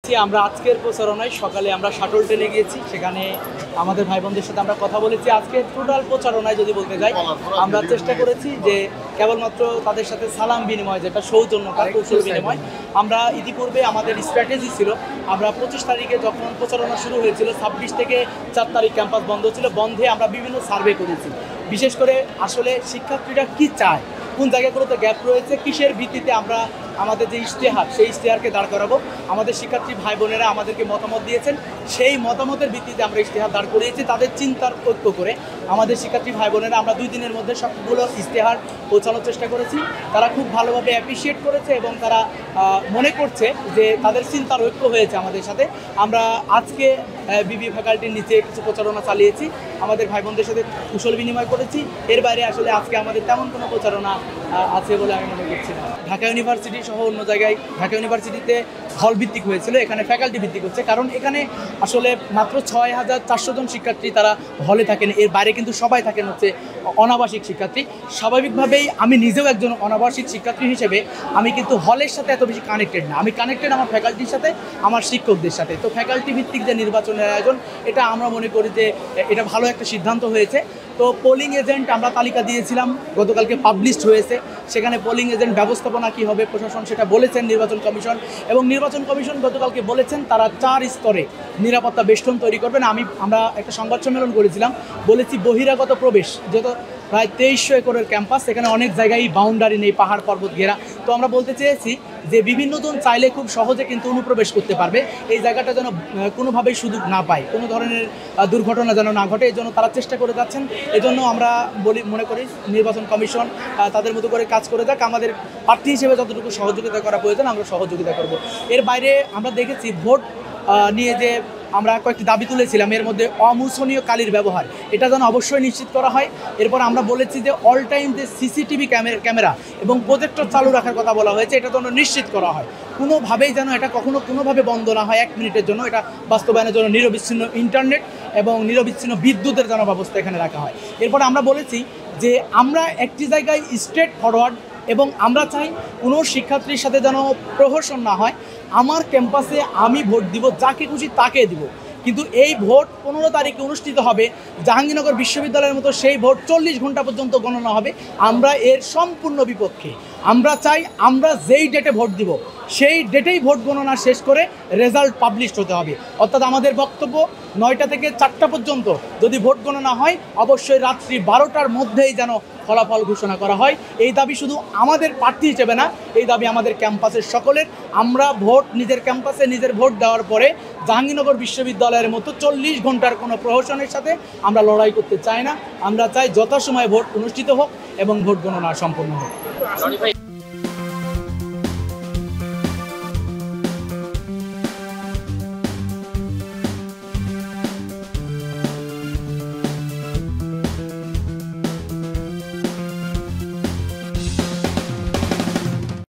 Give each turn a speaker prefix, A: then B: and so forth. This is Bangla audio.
A: বলেছি আমরা আজকের প্রচারণায় সকালে আমরা শাটল ট্রেনে গিয়েছি, সেখানে আমাদের ভাই বোনদের সাথে আমরা কথা বলেছি। আজকের টোটাল প্রচারণায় যদি বলতে যাই, আমরা চেষ্টা করেছি যে কেবলমাত্র তাদের সাথে সালাম বিনিময়, যেটা সৌজন্যতা কৌশল বিনিময়। আমরা ইতিপূর্বে আমাদের স্ট্র্যাটেজি ছিল, আমরা 25 তারিখে যখন প্রচারণা শুরু হয়েছিল, 26 থেকে 4 তারিখ ক্যাম্পাস বন্ধ ছিল। বন্ধে আমরা বিভিন্ন সার্ভে করেছি, বিশেষ করে আসলে শিক্ষার্থীরা কি চায়, কোন জায়গাগুলোতে গ্যাপ রয়েছে, কিসের ভিত্তিতে আমরা আমাদের যে ইশতেহার, সেই ইশতেহারকে দাঁড় করাবো। আমাদের শিক্ষার্থী ভাই বোনেরা আমাদেরকে মতামত দিয়েছেন, সেই মতামতের ভিত্তিতে আমরা ইশতেহার দাঁড় করিয়েছি। তাদের চিন্তার ঐক্য করে আমাদের শিক্ষার্থী ভাই বোনেরা আমরা 2 দিনের মধ্যে সবগুলো ইশতেহার পৌঁছানোর চেষ্টা করেছি। তারা খুব ভালোভাবে অ্যাপ্রিসিয়েট করেছে এবং তারা মনে করছে যে তাদের চিন্তার ঐক্য হয়েছে আমাদের সাথে। আমরা আজকে বিবি ফ্যাকাল্টির নিচে কিছু প্রচারণা চালিয়েছি, আমাদের ভাই বোনদের সাথে কুশল বিনিময় করেছি। এর বাইরে আসলে আজকে আমাদের তেমন কোনো প্রচারণা আছে বলে আমি মনে করছি না। ঢাকা ইউনিভার্সিটি সহ অন্য জায়গায়, ঢাকা ইউনিভার্সিটিতে হল ভিত্তিক হয়েছিল, এখানে ফ্যাকাল্টি ভিত্তিক হচ্ছে। কারণ এখানে আসলে মাত্র 6400 জন শিক্ষার্থী তারা হলে থাকেন, এর বাইরে কিন্তু সবাই থাকেন হচ্ছে অনাবাসিক শিক্ষার্থী। স্বাভাবিকভাবেই আমি নিজেও একজন অনাবাসিক শিক্ষার্থী হিসেবে আমি কিন্তু হলের সাথে এত বেশি কানেক্টেড না, আমি কানেক্টেড আমার ফ্যাকাল্টির সাথে, আমার শিক্ষকদের সাথে। তো ফ্যাকাল্টি ভিত্তিক যে নির্বাচনের আয়োজন, এটা আমরা মনে করি যে এটা ভালো একটা সিদ্ধান্ত হয়েছে। তো পোলিং এজেন্ট আমরা তালিকা দিয়েছিলাম, গতকালকে পাবলিশড হয়েছে। সেখানে পোলিং এজেন্ট ব্যবস্থাপনা কী হবে, প্রশাসন সেটা বলেছেন নির্বাচন কমিশন, এবং নির্বাচন কমিশন গতকালকে বলেছেন তারা 4 স্তরে নিরাপত্তা বেষ্টন তৈরি করবেন। আমরা একটা সংবাদ সম্মেলন করেছিলাম, বলেছি বহিরাগত প্রবেশ, যেহেতু প্রায় 2300 একরের ক্যাম্পাস, এখানে অনেক জায়গায় বাউন্ডারি নেই, পাহাড় পর্বত ঘেরা। তো আমরা বলতে চেয়েছি যে বিভিন্নজন চাইলে খুব সহজে কিন্তু অনুপ্রবেশ করতে পারবে, এই জায়গাটা যেন কোনোভাবেই সুযোগ না পায়, কোনো ধরনের দুর্ঘটনা যেন না ঘটে, এই জন্য তারা চেষ্টা করে যাচ্ছেন। এজন্য আমরা মনে করি নির্বাচন কমিশন তাদের মতো করে কাজ করে যাক, আমাদের প্রার্থী হিসেবে যতটুকু সহযোগিতা করা প্রয়োজন আমরা সহযোগিতা করব। এর বাইরে আমরা দেখেছি ভোট নিয়ে যে আমরা কয়েকটি দাবি তুলেছিলাম, এর মধ্যে অমোছনীয় কালির ব্যবহার, এটা যেন অবশ্যই নিশ্চিত করা হয়। এরপর আমরা বলেছি যে অল টাইম যে সিসিটিভি ক্যামেরা এবং প্রজেক্টর চালু রাখার কথা বলা হয়েছে, এটা যেন নিশ্চিত করা হয়, কোনোভাবেই যেন এটা কোনোভাবে বন্ধ না হয় 1 মিনিটের জন্য। এটা বাস্তবায়নের জন্য নিরবিচ্ছিন্ন ইন্টারনেট এবং নিরবিচ্ছিন্ন বিদ্যুতের যেন ব্যবস্থা এখানে রাখা হয়। এরপর আমরা বলেছি যে আমরা একটি জায়গায় স্ট্রেট ফরওয়ার্ড, এবং আমরা চাই কোনো শিক্ষার্থীর সাথে যেন প্রহসন না হয়। আমার ক্যাম্পাসে আমি ভোট দিব, যাকে খুশি তাকে দিব, কিন্তু এই ভোট 15 তারিখে অনুষ্ঠিত হবে জাহাঙ্গীরনগর বিশ্ববিদ্যালয়ের মতো, সেই ভোট 40 ঘন্টা পর্যন্ত গণনা হবে। আমরা এর সম্পূর্ণ বিপক্ষে। আমরা চাই আমরা যেই ডেটে ভোট দিব সেই ডেটেই ভোট গণনা শেষ করে রেজাল্ট পাবলিশ হতে হবে। অর্থাৎ আমাদের বক্তব্য 9টা থেকে 4টা পর্যন্ত যদি ভোট গণনা হয়, অবশ্যই রাত্রি 12টার মধ্যেই যেন ফলাফল ঘোষণা করা হয়। এই দাবি শুধু আমাদের প্রার্থী হিসেবে না, এই দাবি আমাদের ক্যাম্পাসের সকলের। আমরা ভোট নিজের ক্যাম্পাসে নিজের ভোট দেওয়ার পরে জাহাঙ্গীরনগর বিশ্ববিদ্যালয়ের মতো 40 ঘন্টার কোনো প্রহসনের সাথে আমরা লড়াই করতে চাই না। আমরা চাই যথাসময়ে ভোট অনুষ্ঠিত হোক এবং ভোট গণনা সম্পন্ন হোক।